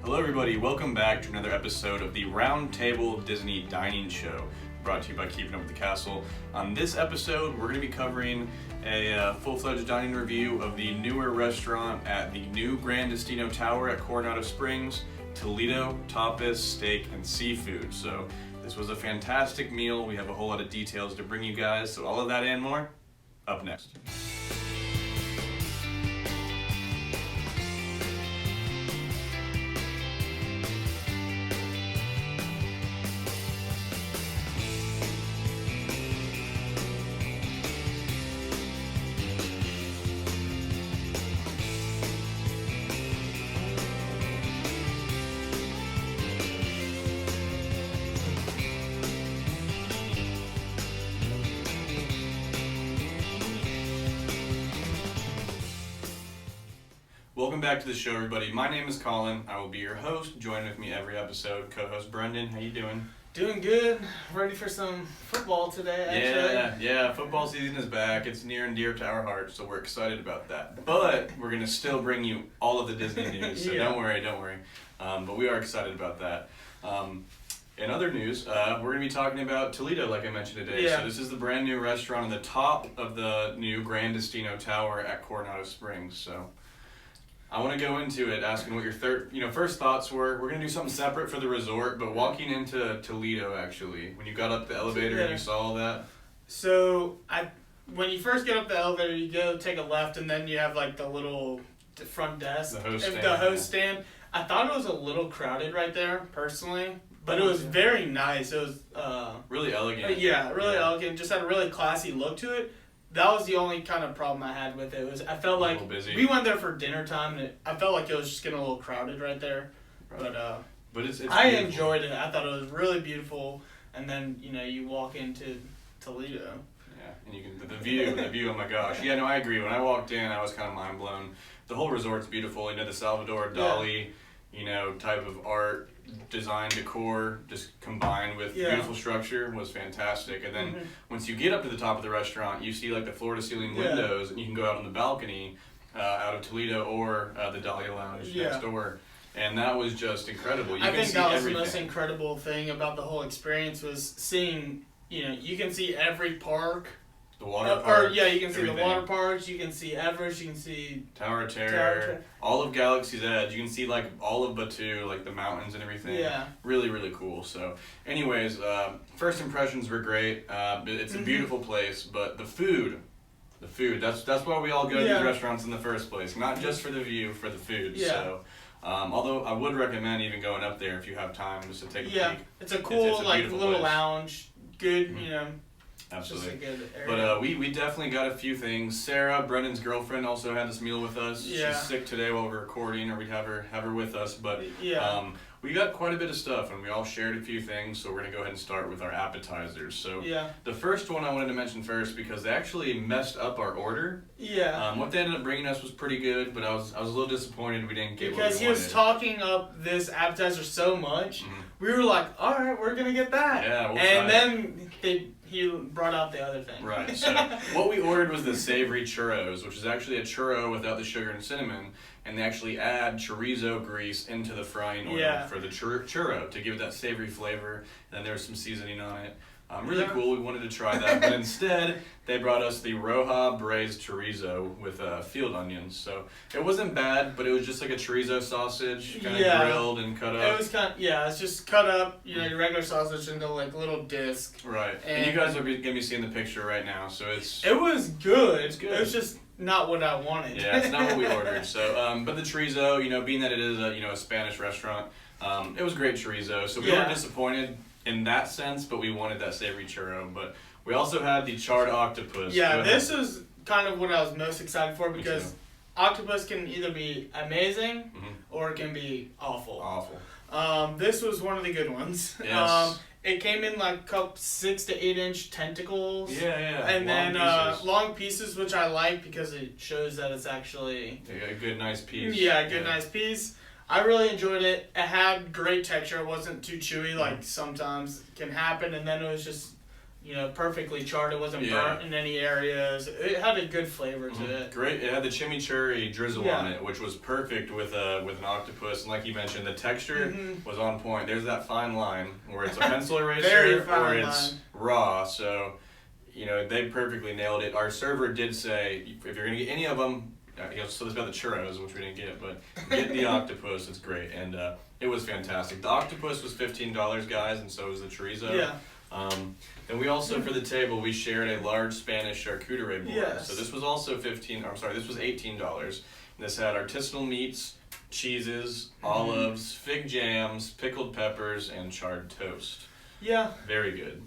Hello everybody, welcome back to another episode of the Round Table Disney Dining Show, brought to you by Keeping Up with the Castle. On this episode, we're going to be covering a full-fledged dining review of the newer restaurant at the new Gran Destino Tower at Coronado Springs, Toledo, Tapas, Steak, and Seafood. So this was a fantastic meal. We have a whole lot of details to bring you guys, so all of that and more, up next. Welcome back to the show, everybody. My name is Colin. I will be your host. Join with me every episode. Co-host Brendan. How you doing? Doing good. Ready for some football today, actually. Yeah. Football season is back. It's near and dear to our hearts, so we're excited about that. But we're going to still bring you all of the Disney news, so don't worry. But we are excited about that. In other news, we're going to be talking about Toledo, like I mentioned today. Yeah. So this is the brand new restaurant on the top of the new Gran Destino Tower at Coronado Springs. So I want to go into it asking what your first thoughts were. We're going to do something separate for the resort, but walking into Toledo, actually, when you got up the elevator and you saw all that. So, when you first get up the elevator, you go take a left, and then you have like the little front desk. The host stand. The host stand. I thought it was a little crowded right there, personally, but it was very nice. It was really elegant. Really elegant. Just had a really classy look to it. That was the only kind of problem I had with it. I felt like we went there for dinner time, and I felt like it was just getting a little crowded right there. Right. But it's I beautiful. enjoyed it. I thought it was really beautiful. And then you walk into Toledo. Yeah, and you can the view. Oh my gosh. Yeah, no, I agree. When I walked in, I was kind of mind blown. The whole resort's beautiful. The Salvador Dali, type of art, design, decor, just combined with beautiful structure was fantastic. And then once you get up to the top of the restaurant, you see like the floor-to-ceiling windows, and you can go out on the balcony out of Toledo or the Dahlia Lounge next door. And that was just incredible. I think that was the most incredible thing about the whole experience was seeing, you can see every park. The water park. You can see the water parks, you can see Everest, you can see Tower of Terror, all of Galaxy's Edge. You can see like all of Batu, like the mountains and everything. Yeah. Really, really cool. So anyways, first impressions were great. It's a beautiful place, but the food, that's why we all go to these restaurants in the first place. Not just for the view, for the food. Yeah. So although I would recommend even going up there if you have time just to take a peek. It's a cool it's a little place. Lounge. Good, Absolutely. Just a good area. But we definitely got a few things. Sarah, Brendan's girlfriend, also had this meal with us. Yeah. She's sick today while we're recording, or we'd have her with us. But we got quite a bit of stuff, and we all shared a few things. So we're gonna go ahead and start with our appetizers. So the first one I wanted to mention first because they actually messed up our order. Yeah. What they ended up bringing us was pretty good, but I was a little disappointed we didn't get what we wanted. Because he was talking up this appetizer so much, we were like, all right, we're gonna get that. Yeah. And then he brought out the other thing. Right. So what we ordered was the savory churros, which is actually a churro without the sugar and cinnamon, and they actually add chorizo grease into the frying oil for the churro to give it that savory flavor. And then there's some seasoning on it. Really cool. We wanted to try that, but instead they brought us the Roja braised chorizo with field onions. So it wasn't bad, but it was just like a chorizo sausage, kind of grilled and cut up. It was it's just cut up, your regular sausage into like little disc. Right. And you guys are gonna be seeing the picture right now, so it was good. It's good. It was just not what I wanted. Yeah, it's not what we ordered. So, but the chorizo, being that it is a Spanish restaurant, it was great chorizo. So we weren't disappointed in that sense, but we wanted that savory churro. But we also had the charred octopus. Yeah, this is kind of what I was most excited for because octopus can either be amazing or it can be awful. This was one of the good ones. Yes. It came in like 6 to 8 inch tentacles. Yeah. And then long pieces, which I like because it shows that it's actually a good, nice piece. Yeah, nice piece. I really enjoyed it. It had great texture. It wasn't too chewy like sometimes can happen. And then it was just, perfectly charred. It wasn't burnt in any areas. It had a good flavor to it. Great. It had the chimichurri drizzle on it, which was perfect with an octopus. And like you mentioned, the texture was on point. There's that fine line where it's a pencil eraser or it's raw. So, they perfectly nailed it. Our server did say, if you're going to get any of them, so there's about the churros, which we didn't get, but get the octopus. It's great. And it was fantastic. The octopus was $15, guys, and so was the chorizo. Yeah. And we also, for the table, we shared a large Spanish charcuterie board. Yes. So this was also this was $18. And this had artisanal meats, cheeses, olives, fig jams, pickled peppers, and charred toast. Yeah. Very good.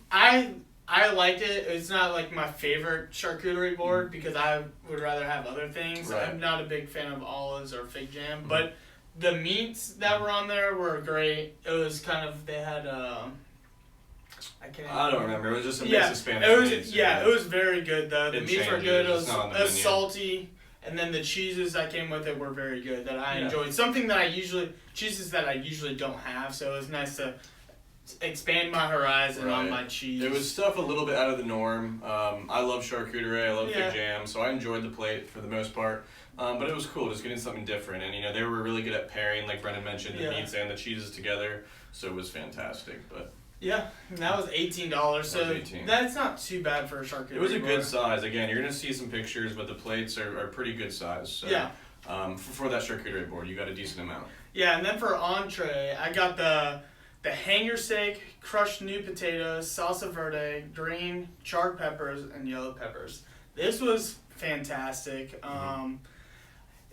I liked it. It's not like my favorite charcuterie board because I would rather have other things. Right. I'm not a big fan of olives or fig jam, but the meats that were on there were great. It was kind of, they had I don't remember. It was just a mix of Spanish meats. It was very good. The meats were good. It was salty. And then the cheeses that came with it were very good that I enjoyed. Something that cheeses that I usually don't have, so it was nice to expand my horizon on my cheese. It was stuff a little bit out of the norm. I love charcuterie. I love fig jam, so I enjoyed the plate for the most part. But it was cool just getting something different. And, they were really good at pairing, like Brendan mentioned, the meats and the cheeses together. So it was fantastic. But yeah, and that was $18. So that's not too bad for a charcuterie. It was a good size. Again, you're going to see some pictures, but the plates are pretty good size. So, for that charcuterie board, you got a decent amount. Yeah, and then for entree, I got the hanger steak, crushed new potatoes, salsa verde, green, charred peppers, and yellow peppers. This was fantastic.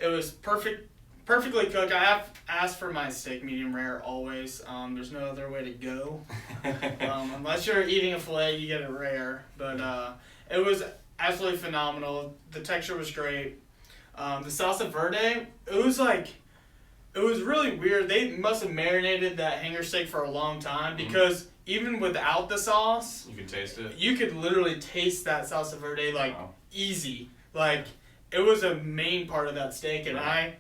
It was perfectly cooked. I have asked for my steak medium rare always. There's no other way to go. Unless you're eating a filet, you get it rare. But it was absolutely phenomenal. The texture was great. The salsa verde, it was really weird. They must have marinated that hanger steak for a long time because even without the sauce, you could taste it. You could literally taste that salsa verde easy. It was a main part of that steak, and I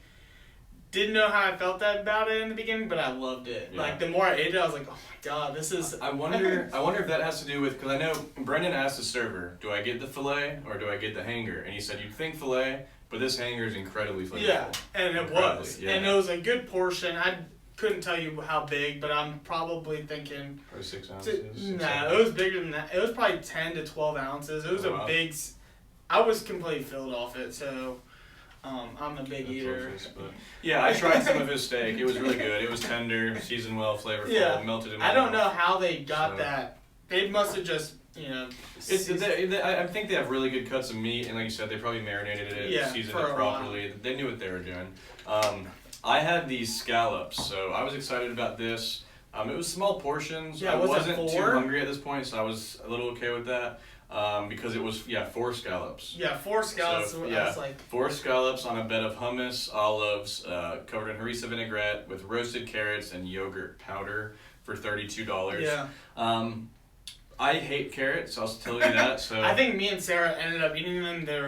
didn't know how I felt about it in the beginning, but I loved it. Yeah. The more I ate it, I was like, oh my god, this is... I wonder if that has to do with... Because I know Brendan asked the server, do I get the filet or do I get the hanger? And he said, you'd think filet, but this hanger is incredibly flavorful. Yeah, and it was. Yeah. And it was a good portion. I couldn't tell you how big, but I'm probably thinking... Probably 6 ounces? Nah, it was bigger than that. It was probably 10 to 12 ounces. It was a big... I was completely filled off it, so... I'm a big eater. Yeah, I tried some of his steak. It was really good. It was tender, seasoned well, flavorful, melted in my mouth. I don't know how they got that. They must have just, I think they have really good cuts of meat, and like you said, they probably marinated it, seasoned it properly. They knew what they were doing. I had these scallops, so I was excited about this. It was small portions. I wasn't too hungry at this point, so I was a little okay with that. Because it was 4 scallops. Yeah, 4 scallops. So, 4 scallops on a bed of hummus, olives, covered in harissa vinaigrette with roasted carrots and yogurt powder for $32. Yeah. I hate carrots. I'll tell you that. So I think me and Sarah ended up eating them. They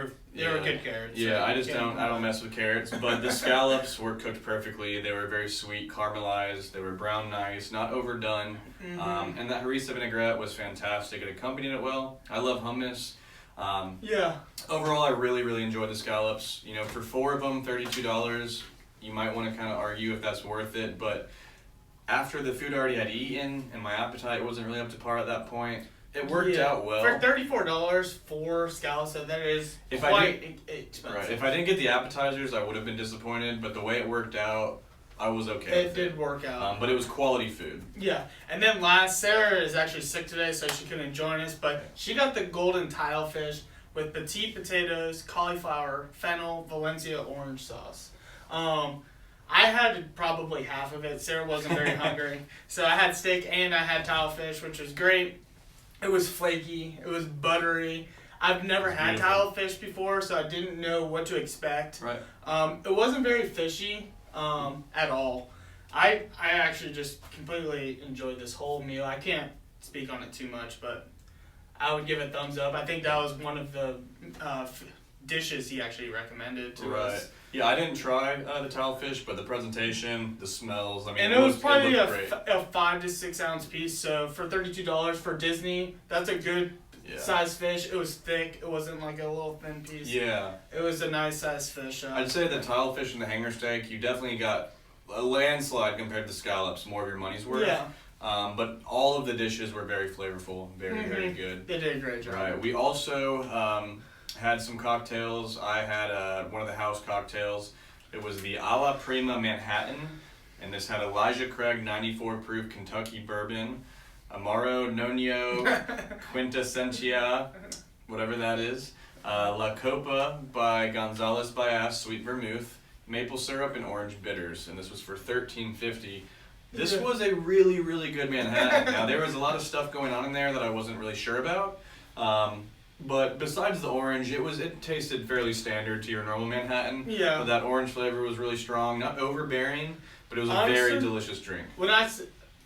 were good carrots. Yeah, I don't mess with carrots. But the scallops were cooked perfectly. They were very sweet, caramelized. They were brown nice, not overdone. And that harissa vinaigrette was fantastic. It accompanied it well. I love hummus. Overall, I really, really enjoyed the scallops. For 4 of them, $32. You might want to kind of argue if that's worth it, but after the food I already had eaten and my appetite wasn't really up to par at that point, it worked out well. For $34 for scallops, so that is quite expensive. Right. If I didn't get the appetizers, I would have been disappointed, but the way it worked out, I was okay with it. It did work out. But it was quality food. Yeah. And then Sarah is actually sick today, so she couldn't join us, but she got the golden tile fish with petite potatoes, cauliflower, fennel, Valencia orange sauce. I had probably half of it. Sarah wasn't very hungry. So I had steak and I had tile fish, which was great. It was flaky. It was buttery. I've never had tile fish before, so I didn't know what to expect. Right. It wasn't very fishy at all. I actually just completely enjoyed this whole meal. I can't speak on it too much, but I would give it a thumbs up. I think that was one of the dishes he actually recommended to us. Yeah, I didn't try the tile fish, but the presentation, the smells, and it was probably a 5 to 6 ounce piece. So for $32 for Disney, that's a good size fish. It was thick. It wasn't like a little thin piece. Yeah. It was a nice size fish. I'd say the tile fish and the hanger steak, you definitely got a landslide compared to the scallops, more of your money's worth. Yeah. But all of the dishes were very flavorful, very, very good. They did a great job. Right. We also had some cocktails. I had one of the house cocktails. It was the A La Prima Manhattan, and this had Elijah Craig 94 proof Kentucky bourbon, Amaro Nonio Quintessencia, whatever that is, La Copa by Gonzalez Baez sweet vermouth, maple syrup, and orange bitters, and this was for $13.50. This was a really, really good Manhattan. Now, there was a lot of stuff going on in there that I wasn't really sure about. But besides the orange, it tasted fairly standard to your normal Manhattan. Yeah. But that orange flavor was really strong, not overbearing, but it was a very delicious drink.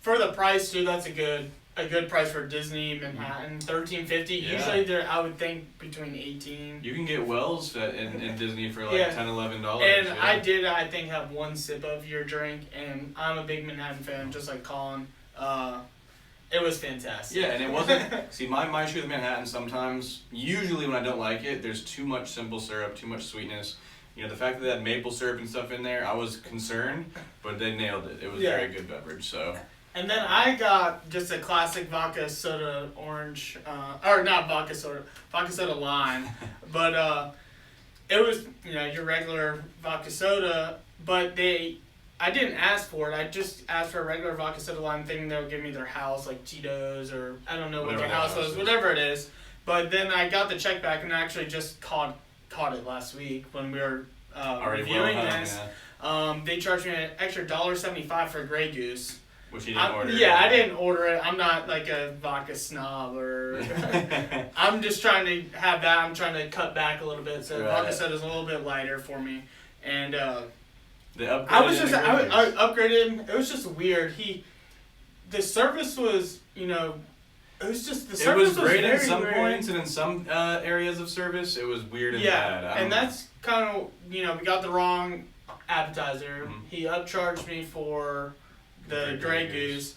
For the price too, that's a good price for Disney Manhattan. $13.50. Yeah. Usually I would think between $18. You can get Wells in Disney for like $10, $11. And yeah. I think have one sip of your drink, and I'm a big Manhattan fan, just like Colin. It was fantastic. Yeah, and it wasn't. See, my issue with Manhattan sometimes, usually when I don't like it, there's too much simple syrup, too much sweetness. You know, the fact that they had maple syrup and stuff in there, I was concerned, but they nailed it. It was a very good beverage. So. And then I got just a classic vodka soda orange, or not vodka soda lime, but it was your regular vodka soda, but I didn't ask for it. I just asked for a regular vodka soda lime, thinking they'll give me their house, like Cheetos, or I don't know what their house was, whatever it is. But then I got the check back, and I actually just caught it last week when we were reviewing this. Yeah. They charged me an extra $1.75 for Grey Goose. Which you didn't order. Yeah, I didn't order it. I'm not like a vodka snob, or I'm just trying to have that. I'm trying to cut back a little bit, so vodka soda's a little bit lighter for me. And I upgraded. It was just weird. The service was, it was just the service was great very in some weird. points, and in some areas of service, it was weird and bad. And that's kind of we got the wrong appetizer. Mm-hmm. He upcharged me for the Grey Goose,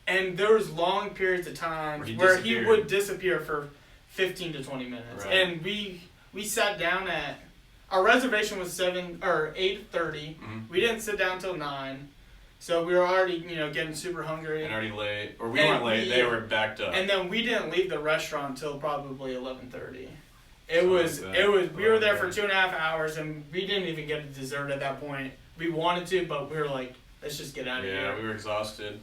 and there was long periods of time where he would disappear for 15 to 20 minutes, and we sat down at. Our reservation was 8:30. Mm-hmm. We didn't sit down till 9, so we were already getting super hungry and already late. Or we weren't late; they were backed up. And then we didn't leave the restaurant until probably 11:30. We were there for 2.5 hours, and we didn't even get a dessert at that point. We wanted to, but we were like, let's just get out of here. Yeah, we were exhausted.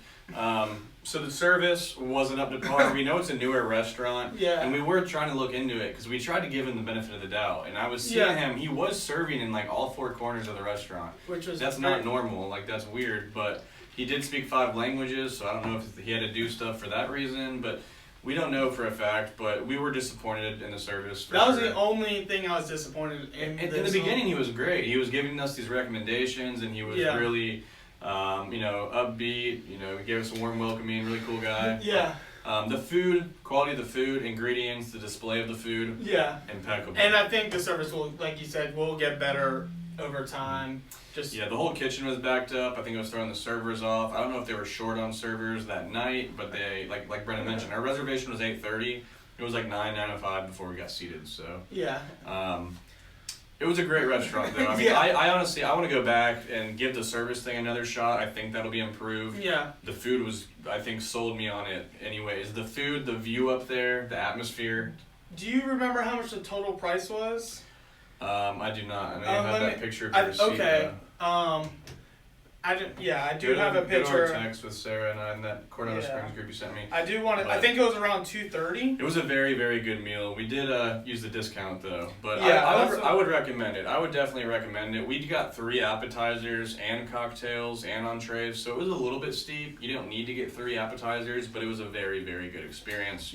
So the service wasn't up to par. We know it's a newer restaurant, and we were trying to look into it because we tried to give him the benefit of the doubt. And I was seeing him; he was serving in like all 4 corners of the restaurant. That's not normal. Like that's weird. But he did speak 5 languages, so I don't know if he had to do stuff for that reason. But we don't know for a fact. But we were disappointed in the service. That was the only thing I was disappointed in. In the beginning, he was great. He was giving us these recommendations, and he was really. Upbeat, he gave us a warm welcoming, really cool guy. Yeah. The food, quality of the food, ingredients, the display of the food. Yeah. Impeccable. And I think the service will, like you said, will get better over time. The whole kitchen was backed up. I think it was throwing the servers off. I don't know if they were short on servers that night, but they, like Brennan mentioned, our reservation was 8:30. It was like 9:05 before we got seated, so. Yeah. It was a great restaurant, though. I mean, I honestly, I want to go back and give the service thing another shot. I think that'll be improved. Yeah. The food was, I think, sold me on it anyways. The food, the view up there, the atmosphere. Do you remember how much the total price was? I do not. I may have that picture of the receipt. Okay. I do have a picture. Go to our text with Sarah and I in that Coronado Springs group you sent me. I think it was around $2.30. It was a very, very good meal. We did use the discount though, but I would recommend it. I would definitely recommend it. We got 3 appetizers and cocktails and entrees, so it was a little bit steep. You don't need to get 3 appetizers, but it was a very, very good experience.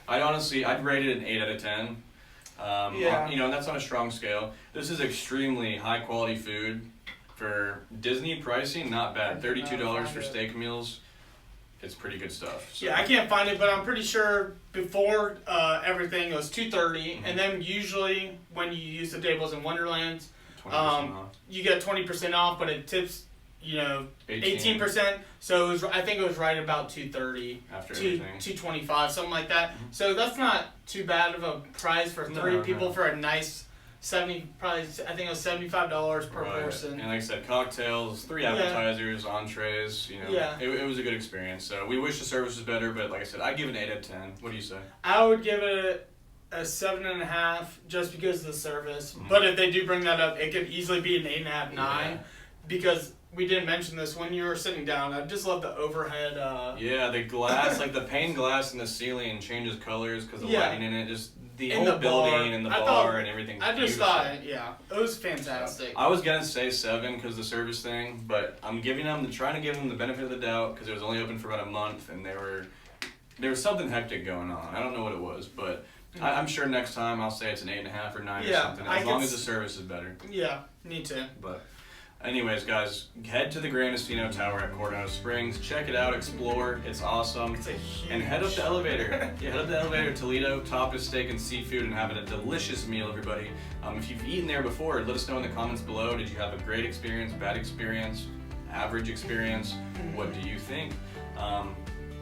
I'd rate it an 8 out of 10. And that's on a strong scale. This is extremely high quality food. For Disney pricing, not bad. $32 for steak meals. It's pretty good stuff. So. Yeah, I can't find it, but I'm pretty sure before everything it was $2.30, and then usually when you use the tables in Wonderland, 20% off. You get 20% off, but it tips you know, 18. 18%. So it was, I think it was right about 230, After to everything. 225, something like that. So that's not too bad of a price for three people for a nice 70. Probably I think it was $75 per person. And like I said, cocktails, 3 appetizers, entrees. You know, it was a good experience. So we wish the service was better, but like I said, I give it an 8 out of 10. What do you say? I would give it a 7.5 just because of the service. But if they do bring that up, it could easily be an 8.5, 9, because we didn't mention this when you were sitting down. I just love the overhead. The glass, like the pane glass in the ceiling changes colors because of the lighting in it. Just the in whole the building and the bar and everything. I just thought, it was fantastic. I was gonna say 7 because the service thing, but I'm trying to give them the benefit of the doubt because it was only open for about a month and there was something hectic going on. I don't know what it was, but I'm sure next time I'll say it's an 8.5 or 9 or something, as long as the service is better. Yeah, me too. But anyways, guys, head to the Gran Destino Tower at Coronado Springs. Check it out, explore. It's awesome. It's a huge... And head up the elevator. Head up the elevator to Toledo, Tapas Steak and Seafood, and having a delicious meal, everybody. If you've eaten there before, let us know in the comments below. Did you have a great experience, bad experience, average experience? What do you think?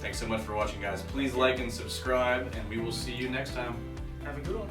Thanks so much for watching, guys. Please like and subscribe, and we will see you next time. Have a good one.